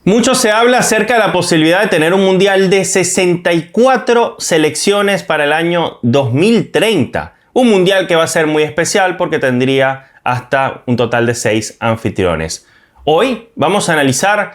Mucho se habla acerca de la posibilidad de tener un mundial de 64 selecciones para el año 2030. Un mundial que va a ser muy especial porque tendría hasta un total de 6 anfitriones. Hoy vamos a analizar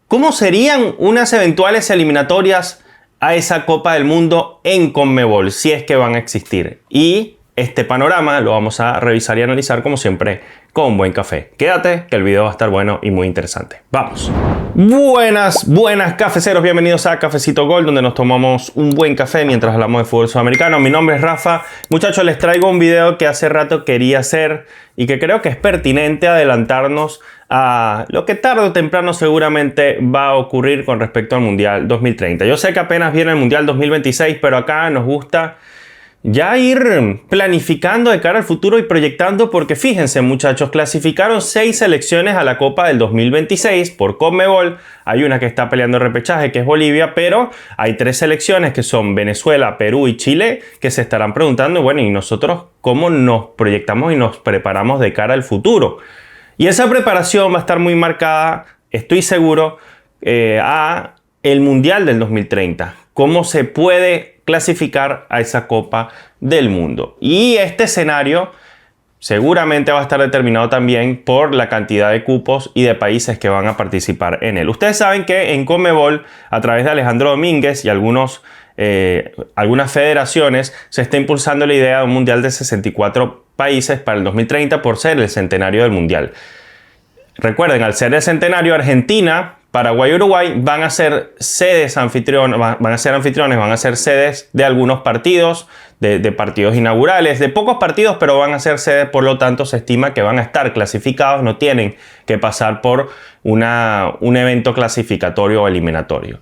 cómo serían unas eventuales eliminatorias a esa Copa del Mundo en CONMEBOL, si es que van a existir. Y este panorama lo vamos a revisar y analizar como siempre con buen café. Quédate que el video va a estar bueno y muy interesante. ¡Vamos! Buenas cafeceros, bienvenidos a Cafecito Gold, donde nos tomamos un buen café mientras hablamos de fútbol sudamericano. Mi nombre es Rafa. Muchachos, les traigo un video que hace rato quería hacer y que creo que es pertinente adelantarnos a lo que tarde o temprano seguramente va a ocurrir con respecto al Mundial 2030. Yo sé que apenas viene el Mundial 2026, pero acá nos gusta ya ir planificando de cara al futuro y proyectando, porque fíjense muchachos, clasificaron 6 selecciones a la Copa del 2026 por CONMEBOL. Hay una que está peleando el repechaje, que es Bolivia, pero hay 3 selecciones que son Venezuela, Perú y Chile, que se estarán preguntando, bueno, ¿y nosotros cómo nos proyectamos y nos preparamos de cara al futuro? Y esa preparación va a estar muy marcada, estoy seguro, a el Mundial del 2030. ¿Cómo se puede clasificar a esa Copa del Mundo? Y este escenario seguramente va a estar determinado también por la cantidad de cupos y de países que van a participar en él. Ustedes saben que en CONMEBOL, a través de Alejandro Domínguez y algunas federaciones, se está impulsando la idea de un mundial de 64 países para el 2030 por ser el centenario del mundial. Recuerden, al ser el centenario, Argentina, Paraguay y Uruguay van a ser sedes anfitriones, van a ser sedes de algunos partidos, de partidos inaugurales, de pocos partidos, pero van a ser sedes, por lo tanto se estima que van a estar clasificados, no tienen que pasar por un evento clasificatorio o eliminatorio.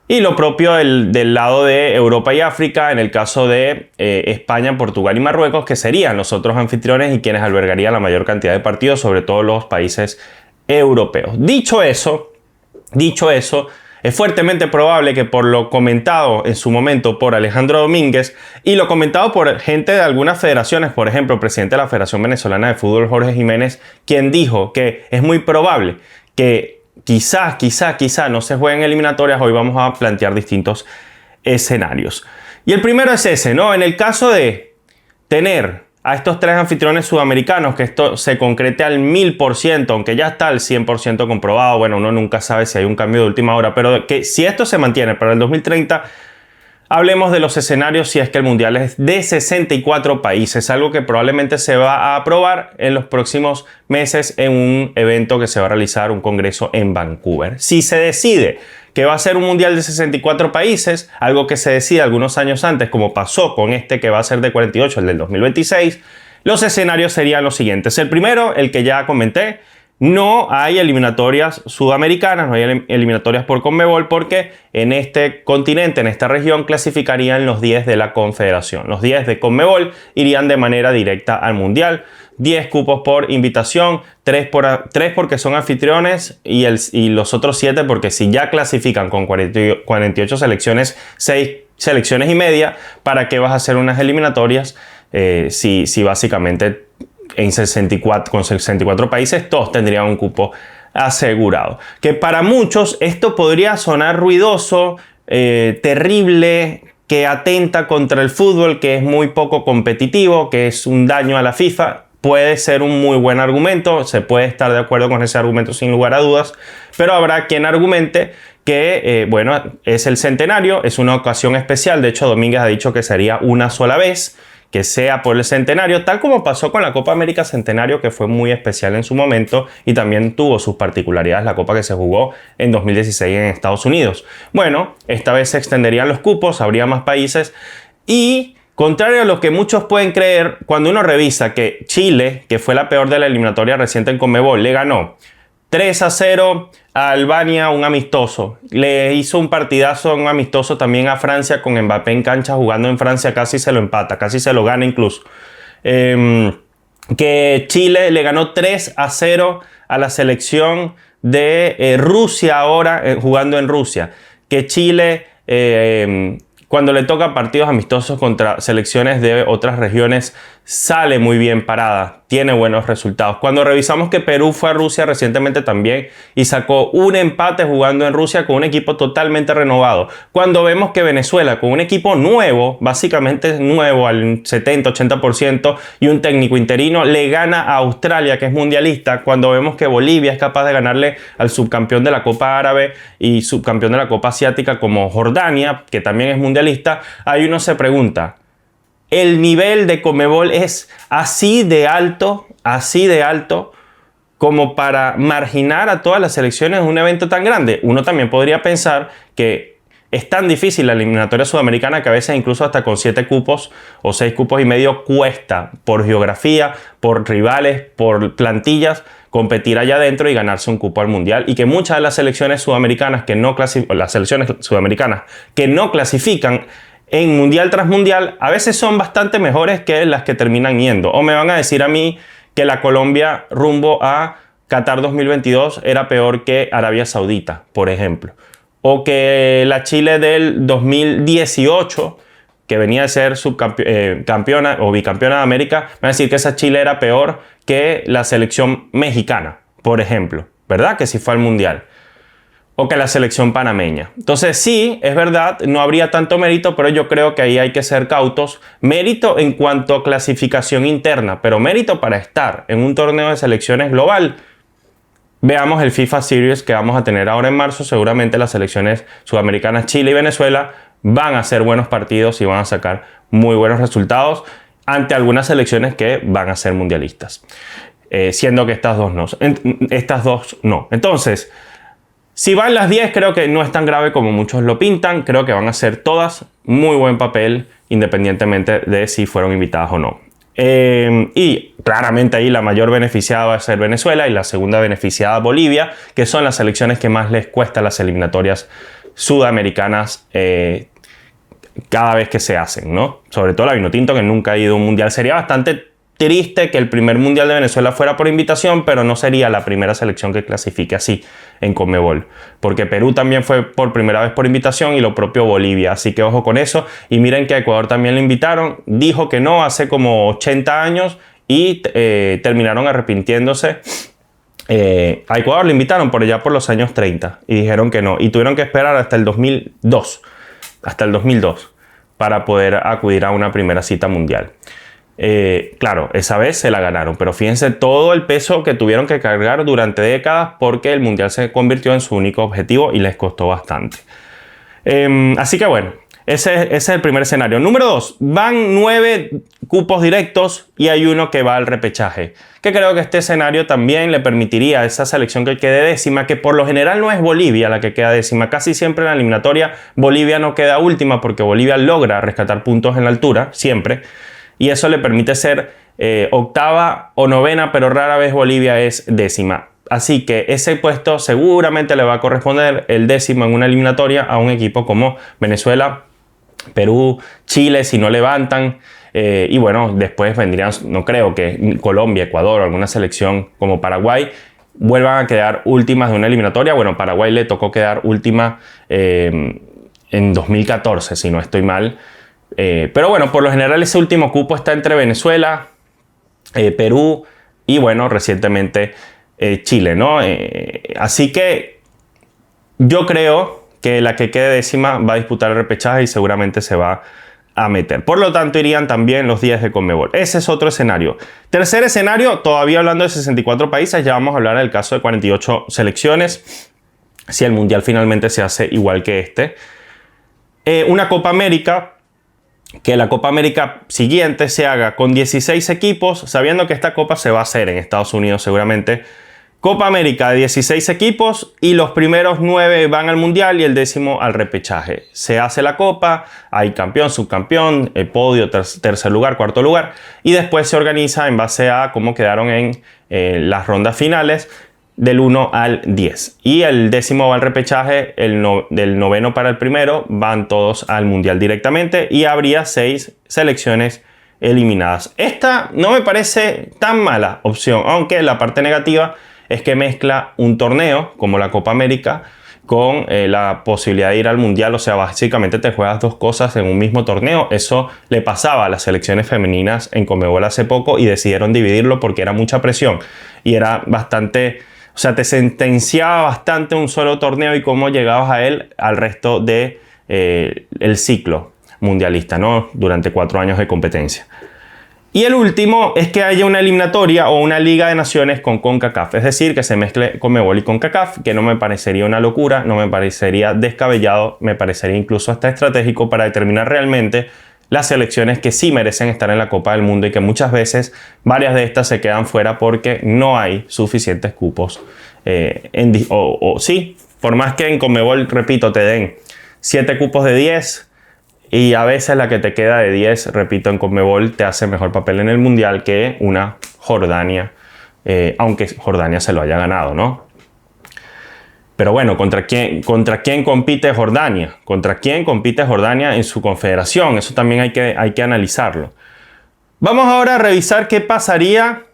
Y lo propio del lado de Europa y África, en el caso de España, Portugal y Marruecos, que serían los otros anfitriones y quienes albergarían la mayor cantidad de partidos, sobre todo los países europeos. Dicho eso, es fuertemente probable que por lo comentado en su momento por Alejandro Domínguez y lo comentado por gente de algunas federaciones, por ejemplo, el presidente de la Federación Venezolana de Fútbol, Jorge Jiménez, quien dijo que es muy probable que quizá no se jueguen eliminatorias, hoy vamos a plantear distintos escenarios. Y el primero es ese, ¿no? En el caso de tener a estos 3 anfitriones sudamericanos, que esto se concrete al 1000%, aunque ya está al 100% comprobado, bueno, uno nunca sabe si hay un cambio de última hora, pero que si esto se mantiene para el 2030, hablemos de los escenarios si es que el mundial es de 64 países, algo que probablemente se va a aprobar en los próximos meses en un evento que se va a realizar, un congreso en Vancouver. Si se decide que va a ser un mundial de 64 países, algo que se decide algunos años antes, como pasó con este que va a ser de 48, el del 2026, los escenarios serían los siguientes. El primero, el que ya comenté, no hay eliminatorias sudamericanas, no hay eliminatorias por CONMEBOL, porque en este continente, en esta región, clasificarían los 10 de la Confederación. Los 10 de CONMEBOL irían de manera directa al Mundial. 10 cupos por invitación, 3 porque son anfitriones y los otros 7 porque si ya clasifican con 48 selecciones, 6 selecciones y media, ¿para qué vas a hacer unas eliminatorias si básicamente con 64 países todos tendrían un cupo asegurado? Que para muchos esto podría sonar ruidoso, terrible, que atenta contra el fútbol, que es muy poco competitivo, que es un daño a la FIFA. Puede ser un muy buen argumento, se puede estar de acuerdo con ese argumento sin lugar a dudas, pero habrá quien argumente que, bueno, es el centenario, es una ocasión especial. De hecho, Domínguez ha dicho que sería una sola vez, que sea por el centenario, tal como pasó con la Copa América Centenario, que fue muy especial en su momento y también tuvo sus particularidades la Copa que se jugó en 2016 en Estados Unidos. Bueno, esta vez se extenderían los cupos, habría más países y, contrario a lo que muchos pueden creer, cuando uno revisa que Chile, que fue la peor de la eliminatoria reciente en CONMEBOL, le ganó 3-0 a Albania, un amistoso. Le hizo un partidazo, un amistoso también a Francia con Mbappé en cancha jugando en Francia, casi se lo empata, casi se lo gana incluso. Que Chile le ganó 3-0 a la selección de Rusia ahora, jugando en Rusia. Que Chile cuando le toca partidos amistosos contra selecciones de otras regiones sale muy bien parada, tiene buenos resultados. Cuando revisamos que Perú fue a Rusia recientemente también y sacó un empate jugando en Rusia con un equipo totalmente renovado. Cuando vemos que Venezuela con un equipo nuevo, básicamente nuevo al 70-80% y un técnico interino, le gana a Australia, que es mundialista. Cuando vemos que Bolivia es capaz de ganarle al subcampeón de la Copa Árabe y subcampeón de la Copa Asiática como Jordania, que también es mundialista, ahí uno se pregunta, el nivel de Conmebol es así de alto como para marginar a todas las selecciones en un evento tan grande. Uno también podría pensar que es tan difícil la eliminatoria sudamericana que a veces incluso hasta con 7 cupos o 6 cupos y medio cuesta por geografía, por rivales, por plantillas, competir allá adentro y ganarse un cupo al mundial, y que muchas de las selecciones sudamericanas que no clasifican en mundial tras mundial, a veces son bastante mejores que las que terminan yendo. O me van a decir a mí que la Colombia rumbo a Qatar 2022 era peor que Arabia Saudita, por ejemplo. O que la Chile del 2018, que venía de ser campeona o bicampeona de América, me van a decir que esa Chile era peor que la selección mexicana, por ejemplo, ¿verdad? Que sí fue al mundial. O que la selección panameña. Entonces sí, es verdad, no habría tanto mérito, pero yo creo que ahí hay que ser cautos. Mérito en cuanto a clasificación interna, pero mérito para estar en un torneo de selecciones global. Veamos el FIFA Series que vamos a tener ahora en marzo. Seguramente las selecciones sudamericanas, Chile y Venezuela, van a hacer buenos partidos y van a sacar muy buenos resultados ante algunas selecciones que van a ser mundialistas. Siendo que estas dos no. Entonces, si van las 10, creo que no es tan grave como muchos lo pintan. Creo que van a hacer todas muy buen papel, independientemente de si fueron invitadas o no. Y claramente ahí la mayor beneficiada va a ser Venezuela y la segunda beneficiada Bolivia, que son las selecciones que más les cuesta las eliminatorias sudamericanas cada vez que se hacen, ¿no? Sobre todo la Vinotinto, que nunca ha ido a un mundial. Sería bastante triste que el primer mundial de Venezuela fuera por invitación, pero no sería la primera selección que clasifique así en Conmebol, porque Perú también fue por primera vez por invitación y lo propio Bolivia, así que ojo con eso. Y miren que a Ecuador también lo invitaron, dijo que no hace como 80 años y terminaron arrepintiéndose. A Ecuador lo invitaron por allá por los años 30 y dijeron que no, y tuvieron que esperar hasta el 2002 para poder acudir a una primera cita mundial. Claro, esa vez se la ganaron, pero fíjense todo el peso que tuvieron que cargar durante décadas porque el mundial se convirtió en su único objetivo y les costó bastante. Así que bueno, ese es el primer escenario. Número 2, van 9 cupos directos y hay uno que va al repechaje, que creo que este escenario también le permitiría a esa selección que quede décima, que por lo general no es Bolivia la que queda décima, casi siempre en la eliminatoria Bolivia no queda última porque Bolivia logra rescatar puntos en la altura, siempre. Y eso le permite ser octava o novena, pero rara vez Bolivia es décima. Así que ese puesto seguramente le va a corresponder el décimo en una eliminatoria a un equipo como Venezuela, Perú, Chile, si no levantan. Y bueno, después vendrían, no creo que Colombia, Ecuador o alguna selección como Paraguay vuelvan a quedar últimas de una eliminatoria. Bueno, Paraguay le tocó quedar última en 2014, si no estoy mal. Pero bueno, por lo general ese último cupo está entre Venezuela, Perú y bueno, recientemente Chile, ¿no? Así que yo creo que la que quede décima va a disputar el repechaje y seguramente se va a meter. Por lo tanto, irían también los 10 de Conmebol. Ese es otro escenario. Tercer escenario, todavía hablando de 64 países, ya vamos a hablar del caso de 48 selecciones, si el mundial finalmente se hace igual que este. Una Copa América, que la Copa América siguiente se haga con 16 equipos, sabiendo que esta Copa se va a hacer en Estados Unidos seguramente. Copa América de 16 equipos y los primeros 9 van al Mundial y el décimo al repechaje. Se hace la Copa, hay campeón, subcampeón, podio, tercer lugar, cuarto lugar, y después se organiza en base a cómo quedaron en las rondas finales del 1 al 10. Y el décimo va al repechaje, del noveno para el primero van todos al mundial directamente y habría 6 selecciones eliminadas. Esta no me parece tan mala opción, aunque la parte negativa es que mezcla un torneo como la Copa América con la posibilidad de ir al mundial. O sea, básicamente te juegas dos cosas en un mismo torneo. Eso le pasaba a las selecciones femeninas en Conmebol hace poco y decidieron dividirlo porque era mucha presión y era bastante, o sea, te sentenciaba bastante un solo torneo y cómo llegabas a él al resto de el ciclo mundialista, ¿no? Durante 4 años de competencia. Y el último es que haya una eliminatoria o una Liga de Naciones con CONCACAF, es decir, que se mezcle Conmebol y CONCACAF, que no me parecería una locura, no me parecería descabellado, me parecería incluso hasta estratégico para determinar realmente las selecciones que sí merecen estar en la Copa del Mundo y que muchas veces varias de estas se quedan fuera porque no hay suficientes cupos. Sí, por más que en Conmebol, repito, te den 7 cupos de 10, y a veces la que te queda de 10, repito, en Conmebol te hace mejor papel en el Mundial que una Jordania, aunque Jordania se lo haya ganado, ¿no? Pero bueno, ¿contra quién compite Jordania? ¿Contra quién compite Jordania en su confederación? Eso también hay que analizarlo. Vamos ahora a revisar qué pasaría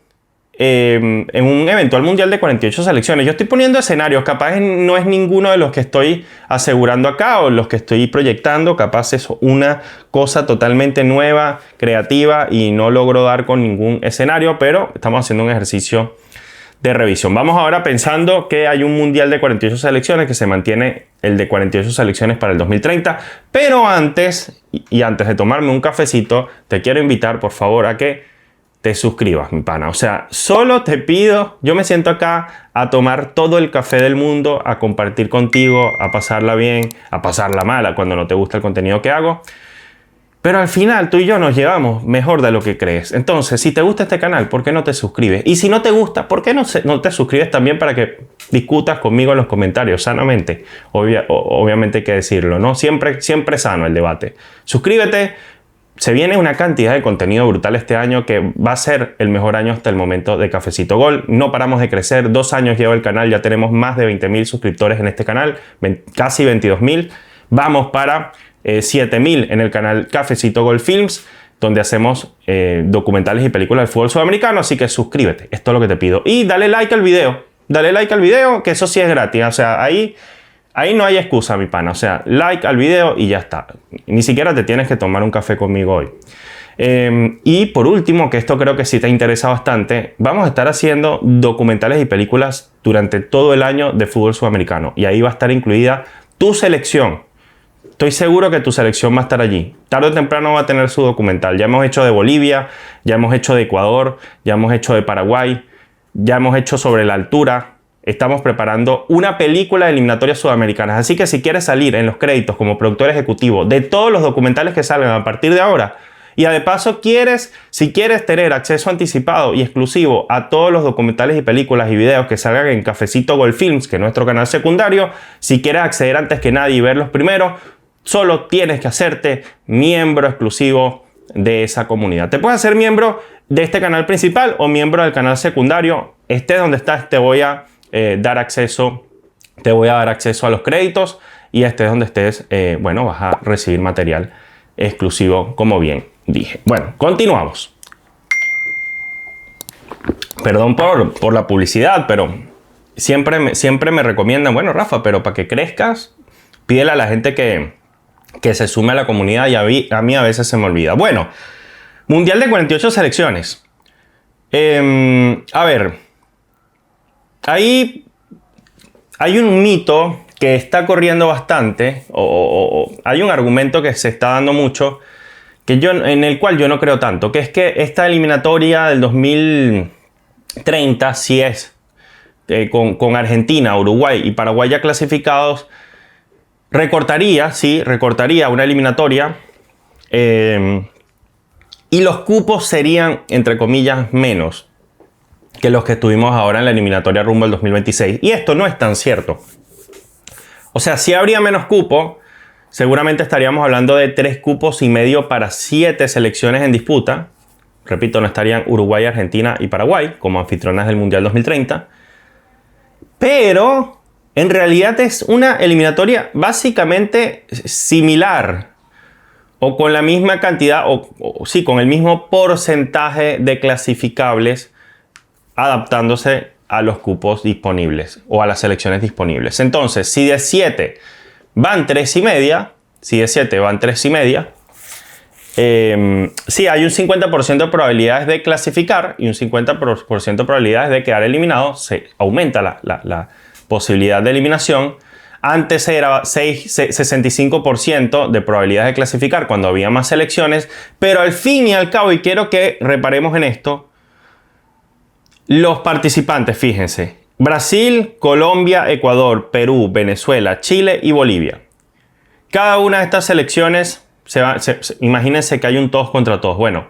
en un eventual mundial de 48 selecciones. Yo estoy poniendo escenarios, capaz no es ninguno de los que estoy asegurando acá o los que estoy proyectando, capaz es una cosa totalmente nueva, creativa y no logro dar con ningún escenario, pero estamos haciendo un ejercicio de revisión. Vamos ahora pensando que hay un mundial de 48 selecciones, que se mantiene el de 48 selecciones para el 2030, pero antes de tomarme un cafecito, te quiero invitar por favor a que te suscribas, mi pana. O sea, solo te pido, yo me siento acá a tomar todo el café del mundo, a compartir contigo, a pasarla bien, a pasarla mala cuando no te gusta el contenido que hago. Pero al final tú y yo nos llevamos mejor de lo que crees. Entonces, si te gusta este canal, ¿por qué no te suscribes? Y si no te gusta, ¿por qué no te suscribes también para que discutas conmigo en los comentarios sanamente? Obviamente hay que decirlo, ¿no? Siempre sano el debate. Suscríbete. Se viene una cantidad de contenido brutal este año que va a ser el mejor año hasta el momento de Cafecito Gol. No paramos de crecer. 2 años lleva el canal. Ya tenemos más de 20.000 suscriptores en este canal. Casi 22.000. Vamos para 7.000 en el canal Cafecito Gol Films, donde hacemos documentales y películas del fútbol sudamericano. Así que suscríbete. Esto es lo que te pido. Y dale like al video. Dale like al video, que eso sí es gratis. O sea, ahí no hay excusa, mi pana. O sea, like al video y ya está. Ni siquiera te tienes que tomar un café conmigo hoy. Y por último, que esto creo que sí te interesa bastante, vamos a estar haciendo documentales y películas durante todo el año de fútbol sudamericano. Y ahí va a estar incluida tu selección. Estoy seguro que tu selección va a estar allí. Tarde o temprano va a tener su documental. Ya hemos hecho de Bolivia, ya hemos hecho de Ecuador, ya hemos hecho de Paraguay, ya hemos hecho sobre la altura. Estamos preparando una película de eliminatorias sudamericanas. Así que si quieres salir en los créditos como productor ejecutivo de todos los documentales que salgan a partir de ahora, y de paso si quieres tener acceso anticipado y exclusivo a todos los documentales y películas y videos que salgan en Cafecito Gol Films, que es nuestro canal secundario, si quieres acceder antes que nadie y verlos primero, solo tienes que hacerte miembro exclusivo de esa comunidad. Te puedes hacer miembro de este canal principal o miembro del canal secundario. Estés donde estás, te voy a dar acceso a los créditos, y estés donde estés, bueno, vas a recibir material exclusivo, como bien dije. Bueno, continuamos. Perdón por la publicidad, pero siempre me recomiendan, bueno, Rafa, pero para que crezcas, pídele a la gente que se sume a la comunidad, y a mí a veces se me olvida. Bueno, mundial de 48 selecciones. A ver, ahí hay un mito que está corriendo bastante, o hay un argumento que se está dando mucho, en el cual yo no creo tanto, que es que esta eliminatoria del 2030, si es con Argentina, Uruguay y Paraguay ya clasificados, recortaría una eliminatoria, y los cupos serían, entre comillas, menos que los que tuvimos ahora en la eliminatoria rumbo al 2026. Y esto no es tan cierto. O sea, si habría menos cupos, seguramente estaríamos hablando de 3,5 cupos para 7 selecciones en disputa. Repito, no estarían Uruguay, Argentina y Paraguay como anfitrionas del Mundial 2030. Pero en realidad es una eliminatoria básicamente similar, o con la misma cantidad, sí, con el mismo porcentaje de clasificables, adaptándose a los cupos disponibles o a las selecciones disponibles. Entonces, si de 7 van 3 y media, sí, hay un 50% de probabilidades de clasificar y un 50% de probabilidades de quedar eliminado. Se aumenta la posibilidad de eliminación. Antes era 65% de probabilidades de clasificar cuando había más selecciones, pero al fin y al cabo, y quiero que reparemos en esto, los participantes, fíjense, Brasil, Colombia, Ecuador, Perú, Venezuela, Chile y Bolivia. Cada una de estas selecciones, imagínense que hay un todos contra todos. Bueno,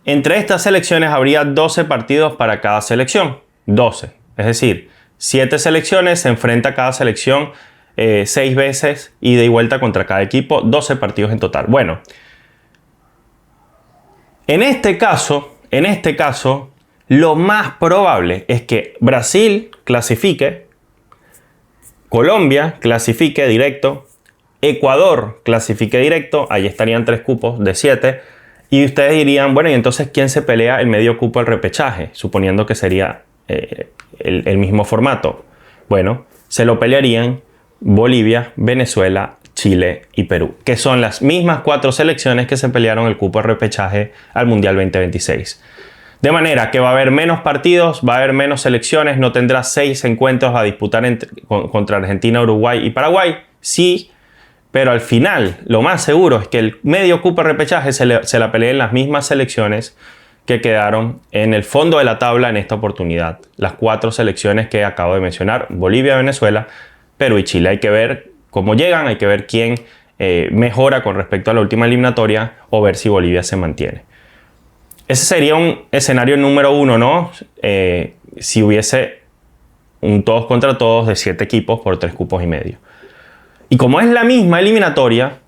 entre estas selecciones habría 12 partidos para cada selección. 12, es decir, 7 selecciones, se enfrenta cada selección 6 veces ida y vuelta contra cada equipo, 12 partidos en total. Bueno, en este caso, lo más probable es que Brasil clasifique, Colombia clasifique directo, Ecuador clasifique directo, ahí estarían 3 cupos de 7, y ustedes dirían, bueno, ¿y entonces quién se pelea el medio cupo del repechaje? Suponiendo que sería el mismo formato. Bueno, se lo pelearían Bolivia, Venezuela, Chile y Perú, que son las mismas 4 selecciones que se pelearon el cupo de repechaje al Mundial 2026. De manera que va a haber menos partidos, va a haber menos selecciones, no tendrá 6 encuentros a disputar contra Argentina, Uruguay y Paraguay. Sí, pero al final lo más seguro es que el medio cupo de repechaje se la peleen las mismas selecciones que quedaron en el fondo de la tabla en esta oportunidad. Las 4 selecciones que acabo de mencionar, Bolivia, Venezuela, Perú y Chile. Hay que ver cómo llegan, hay que ver quién mejora con respecto a la última eliminatoria o ver si Bolivia se mantiene. Ese sería un escenario número 1, ¿no? Si hubiese un todos contra todos de 7 equipos por 3 cupos y medio. Y como es la misma eliminatoria,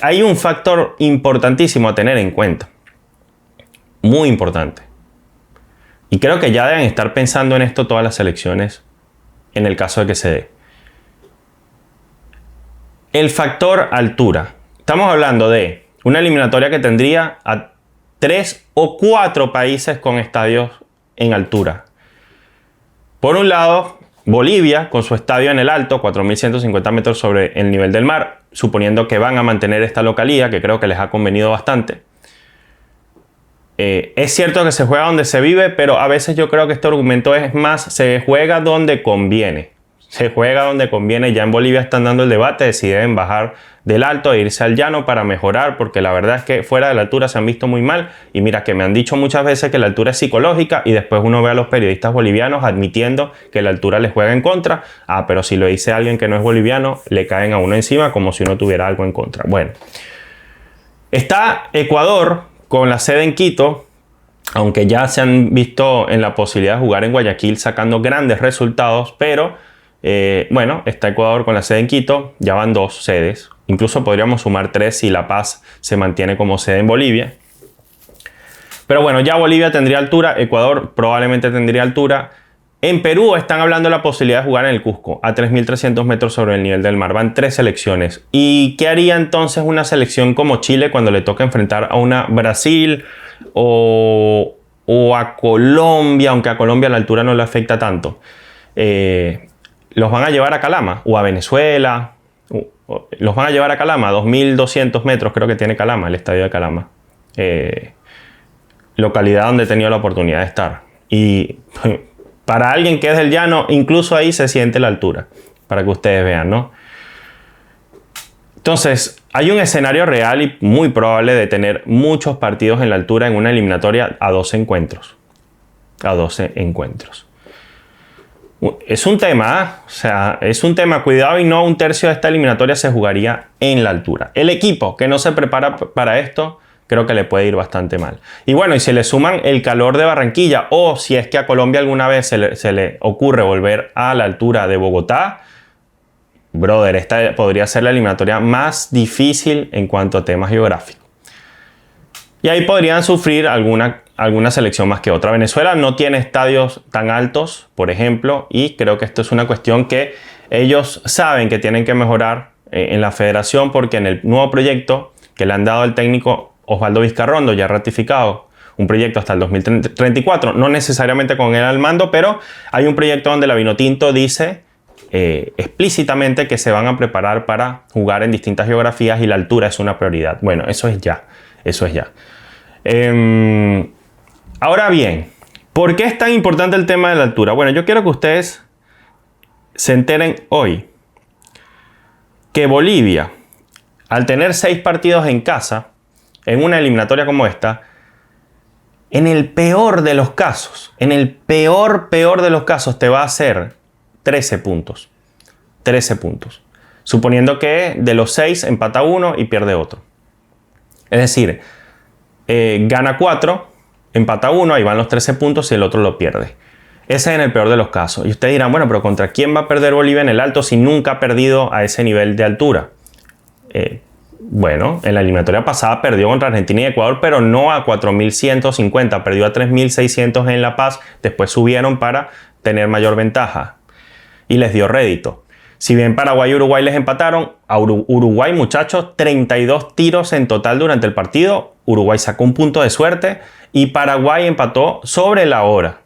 hay un factor importantísimo a tener en cuenta. Muy importante. Y creo que ya deben estar pensando en esto todas las selecciones en el caso de que se dé. El factor altura. Estamos hablando de una eliminatoria que tendría a 3 o 4 países con estadios en altura. Por un lado, Bolivia, con su estadio en el alto, 4.150 metros sobre el nivel del mar, suponiendo que van a mantener esta localía, que creo que les ha convenido bastante. Es cierto que se juega donde se vive, pero a veces yo creo que este argumento es más, se juega donde conviene. Se juega donde conviene. Ya en Bolivia están dando el debate de si deben bajar del alto e irse al llano para mejorar, porque la verdad es que fuera de la altura se han visto muy mal. Y mira que me han dicho muchas veces que la altura es psicológica y después uno ve a los periodistas bolivianos admitiendo que la altura les juega en contra. Ah, pero si lo dice alguien que no es boliviano, le caen a uno encima como si uno tuviera algo en contra. Bueno, está Ecuador con la sede en Quito, aunque ya se han visto en la posibilidad de jugar en Guayaquil sacando grandes resultados, pero bueno, está Ecuador con la sede en Quito, ya van 2 sedes, incluso podríamos sumar 3 si La Paz se mantiene como sede en Bolivia. Pero bueno, ya Bolivia tendría altura, Ecuador probablemente tendría altura. En Perú están hablando de la posibilidad de jugar en el Cusco, a 3.300 metros sobre el nivel del mar. Van 3 selecciones. ¿Y qué haría entonces una selección como Chile cuando le toca enfrentar a una Brasil o a Colombia, aunque a Colombia la altura no le afecta tanto? Los van a llevar a Calama o a Venezuela. Los van a llevar a Calama, 2.200 metros creo que tiene Calama, el estadio de Calama. Localidad donde he tenido la oportunidad de estar. Y para alguien que es del llano, incluso ahí se siente la altura, para que ustedes vean, ¿no? Entonces, hay un escenario real y muy probable de tener muchos partidos en la altura en una eliminatoria a 12 encuentros. A 12 encuentros. Es un tema, o sea, es un tema, cuidado y no un tercio de esta eliminatoria se jugaría en la altura. El equipo que no se prepara para esto, creo que le puede ir bastante mal. Y bueno, y si le suman el calor de Barranquilla o si es que a Colombia alguna vez se le ocurre volver a la altura de Bogotá, brother, esta podría ser la eliminatoria más difícil en cuanto a temas geográficos. Y ahí podrían sufrir alguna selección más que otra. Venezuela no tiene estadios tan altos, por ejemplo, y creo que esto es una cuestión que ellos saben que tienen que mejorar en la federación, porque en el nuevo proyecto que le han dado al técnico Osvaldo Vizcarrondo, ya ratificado, un proyecto hasta el 2034, no necesariamente con él al mando, pero hay un proyecto donde la Vinotinto dice explícitamente que se van a preparar para jugar en distintas geografías y la altura es una prioridad. Bueno, eso es ya. Ahora bien, ¿por qué es tan importante el tema de la altura? Bueno, yo quiero que ustedes se enteren hoy que Bolivia, al tener 6 partidos en casa, en una eliminatoria como esta, en el peor de los casos, peor de los casos, te va a hacer 13 puntos. 13 puntos. Suponiendo que de los 6 empata uno y pierde otro. Es decir, gana 4, empata 1, ahí van los 13 puntos y el otro lo pierde. Ese es en el peor de los casos. Y ustedes dirán, bueno, pero ¿contra quién va a perder Bolivia en el alto si nunca ha perdido a ese nivel de altura? Bueno, en la eliminatoria pasada perdió contra Argentina y Ecuador, pero no a 4.150, perdió a 3.600 en La Paz, después subieron para tener mayor ventaja y les dio rédito. Si bien Paraguay y Uruguay les empataron, a Uruguay, muchachos, 32 tiros en total durante el partido, Uruguay sacó un punto de suerte y Paraguay empató sobre la hora,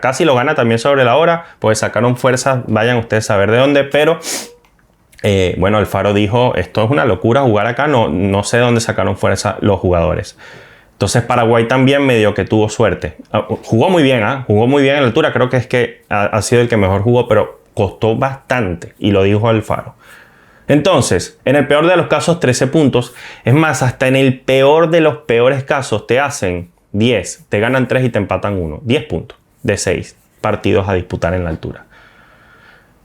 casi lo gana también sobre la hora, pues sacaron fuerzas, vayan ustedes a ver de dónde, pero bueno, Alfaro dijo, esto es una locura jugar acá, no sé de dónde sacaron fuerza los jugadores. Entonces Paraguay también medio que tuvo suerte. Jugó muy bien, jugó muy bien en la altura, creo que es que ha sido el que mejor jugó, pero costó bastante, y lo dijo Alfaro. Entonces, en el peor de los casos, 13 puntos. Es más, hasta en el peor de los peores casos te hacen 10, te ganan 3 y te empatan 1. 10 puntos de 6 partidos a disputar en la altura.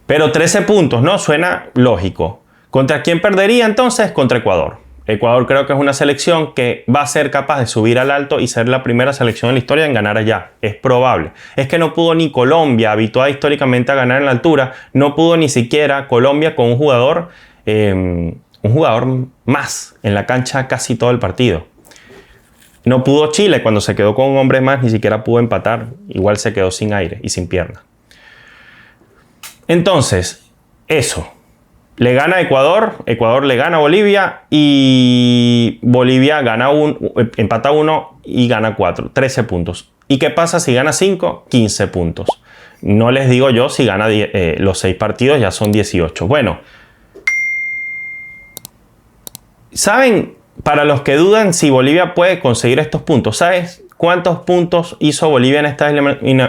Pero 13 puntos, ¿no? Suena lógico. ¿Contra quién perdería entonces? Contra Ecuador. Ecuador creo que es una selección que va a ser capaz de subir al alto y ser la primera selección en la historia en ganar allá. Es probable. Es que no pudo ni Colombia, habituada históricamente a ganar en la altura, no pudo ni siquiera Colombia con un jugador más en la cancha casi todo el partido. No pudo Chile cuando se quedó con un hombre más, ni siquiera pudo empatar. Igual se quedó sin aire y sin pierna. Entonces, eso. Le gana a Ecuador, Ecuador le gana a Bolivia y Bolivia empata 1 y gana 4, 13 puntos. ¿Y qué pasa si gana 5? 15 puntos. No les digo yo si gana los 6 partidos, ya son 18. Bueno, ¿saben? Para los que dudan si Bolivia puede conseguir estos puntos, ¿sabes cuántos puntos hizo Bolivia en estas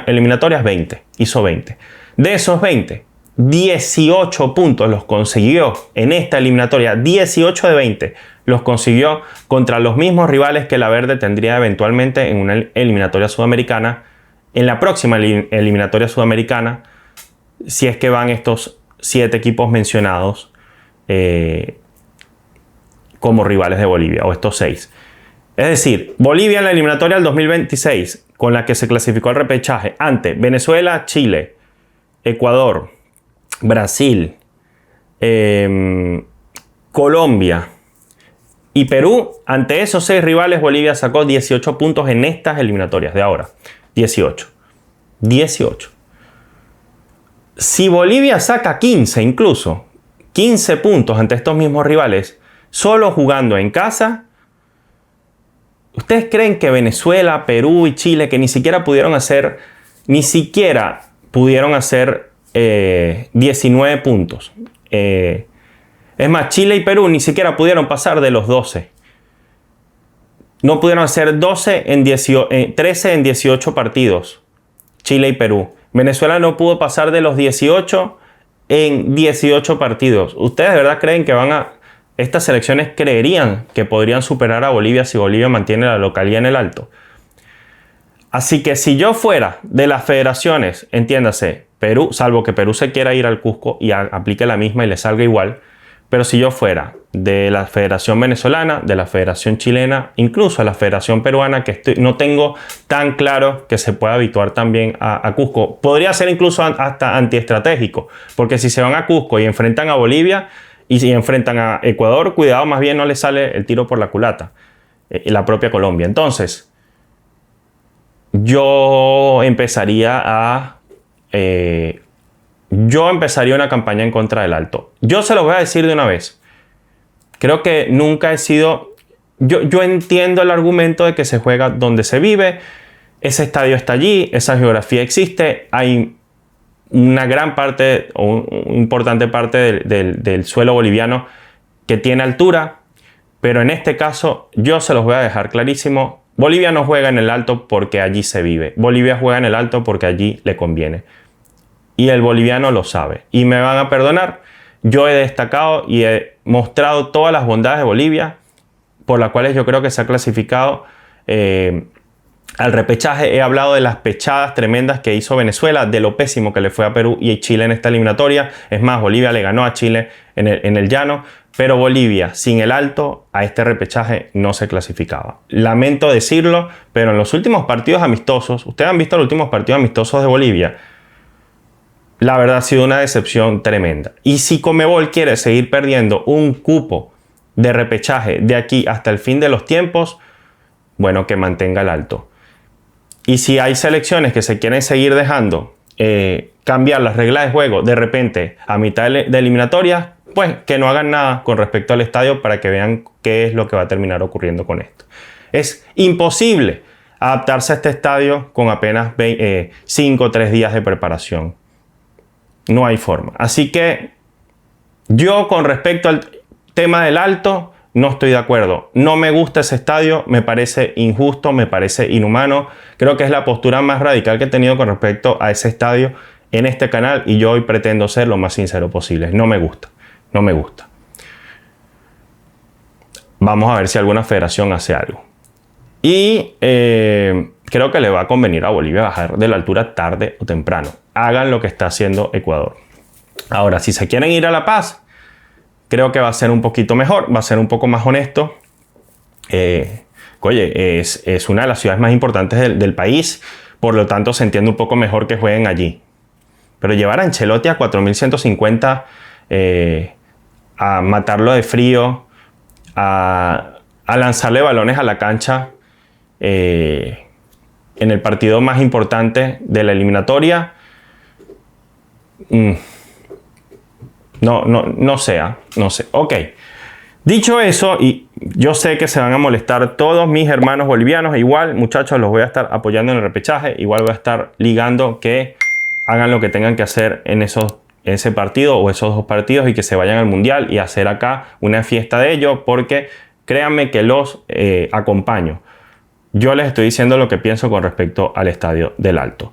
eliminatorias? 20. Hizo 20. De esos 20, 18 puntos los consiguió en esta eliminatoria. 18 de 20 los consiguió contra los mismos rivales que la Verde tendría eventualmente en una eliminatoria sudamericana. En la próxima eliminatoria sudamericana, si es que van estos 7 equipos mencionados como rivales de Bolivia, o estos 6. Es decir, Bolivia en la eliminatoria del 2026, con la que se clasificó al repechaje ante Venezuela, Chile, Ecuador, Brasil, Colombia y Perú. Ante esos 6 rivales, Bolivia sacó 18 puntos en estas eliminatorias de ahora. 18. Si Bolivia saca 15 incluso, 15 puntos ante estos mismos rivales, solo jugando en casa, ¿ustedes creen que Venezuela, Perú y Chile, que ni siquiera pudieron hacer 19 puntos? Es más, Chile y Perú ni siquiera pudieron pasar de los 12. No pudieron hacer 13 en 18 partidos. Chile y Perú. Venezuela no pudo pasar de los 18 en 18 partidos. ¿Ustedes de verdad creen que estas selecciones creerían que podrían superar a Bolivia si Bolivia mantiene la localía en el alto? Así que si yo fuera de las federaciones, entiéndase, Perú, salvo que Perú se quiera ir al Cusco y aplique la misma y le salga igual, pero si yo fuera de la Federación Venezolana, de la Federación Chilena, incluso a la Federación Peruana, que no tengo tan claro que se pueda habituar también a Cusco, podría ser incluso hasta antiestratégico, porque si se van a Cusco y enfrentan a Bolivia y si enfrentan a Ecuador, cuidado, más bien no les sale el tiro por la culata, la propia Colombia. Entonces, yo empezaría una campaña en contra del alto. Yo se los voy a decir de una vez. Creo que nunca he sido yo entiendo el argumento de que se juega donde se vive. Ese estadio está allí, esa geografía existe, hay una gran parte o una importante parte del suelo boliviano que tiene altura, pero en este caso yo se los voy a dejar clarísimo. Bolivia no juega en el alto porque allí se vive. Bolivia juega en el alto porque allí le conviene. Y el boliviano lo sabe. Y me van a perdonar, yo he destacado y he mostrado todas las bondades de Bolivia, por las cuales yo creo que se ha clasificado al repechaje. He hablado de las pechadas tremendas que hizo Venezuela, de lo pésimo que le fue a Perú y a Chile en esta eliminatoria. Es más, Bolivia le ganó a Chile en el llano, pero Bolivia sin el alto a este repechaje no se clasificaba. Lamento decirlo, pero en los últimos partidos amistosos, ustedes han visto los últimos partidos amistosos de Bolivia, la verdad ha sido una decepción tremenda. Y si Conmebol quiere seguir perdiendo un cupo de repechaje de aquí hasta el fin de los tiempos, bueno, que mantenga el alto. Y si hay selecciones que se quieren seguir dejando cambiar las reglas de juego de repente a mitad de eliminatoria, pues que no hagan nada con respecto al estadio para que vean qué es lo que va a terminar ocurriendo con esto. Es imposible adaptarse a este estadio con apenas 5 o 3 días de preparación. No hay forma. Así que yo con respecto al tema del alto no estoy de acuerdo. No me gusta ese estadio, me parece injusto, me parece inhumano. Creo que es la postura más radical que he tenido con respecto a ese estadio en este canal y yo hoy pretendo ser lo más sincero posible. No me gusta, no me gusta. Vamos a ver si alguna federación hace algo. Y creo que le va a convenir a Bolivia bajar de la altura tarde o temprano. Hagan lo que está haciendo Ecuador. Ahora, si se quieren ir a La Paz, creo que va a ser un poquito mejor, va a ser un poco más honesto. Oye, es una de las ciudades más importantes del país, por lo tanto se entiende un poco mejor que jueguen allí. Pero llevar a Ancelotti a 4150, a matarlo de frío, a lanzarle balones a la cancha en el partido más importante de la eliminatoria, no sé. Ok. Dicho eso, y yo sé que se van a molestar todos mis hermanos bolivianos, igual muchachos los voy a estar apoyando en el repechaje, igual voy a estar ligando que hagan lo que tengan que hacer en ese partido o esos 2 partidos y que se vayan al mundial y hacer acá una fiesta de ello, porque créanme que los acompaño. Yo les estoy diciendo lo que pienso con respecto al estadio del Alto.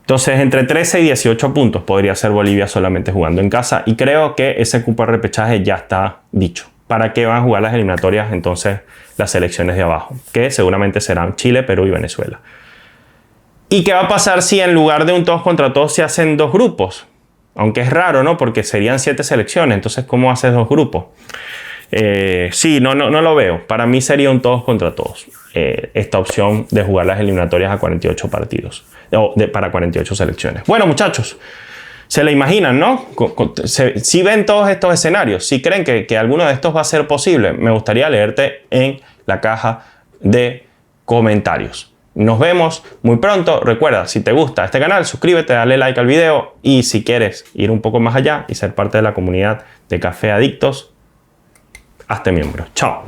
Entonces, entre 13 y 18 puntos podría ser Bolivia solamente jugando en casa. Y creo que ese cupo de repechaje ya está dicho. ¿Para qué van a jugar las eliminatorias entonces las selecciones de abajo? Que seguramente serán Chile, Perú y Venezuela. ¿Y qué va a pasar si en lugar de un todos contra todos se hacen 2 grupos? Aunque es raro, ¿no? Porque serían 7 selecciones. Entonces, ¿cómo haces 2 grupos? Sí, no lo veo. Para mí sería un todos contra todos. Esta opción de jugar las eliminatorias a 48 partidos. Para 48 selecciones. Bueno, muchachos, se la imaginan, ¿no? Si ven todos estos escenarios, si creen que alguno de estos va a ser posible, me gustaría leerte en la caja de comentarios. Nos vemos muy pronto. Recuerda, si te gusta este canal, suscríbete, dale like al video y si quieres ir un poco más allá y ser parte de la comunidad de Café Adictos, hazte miembro. Chao.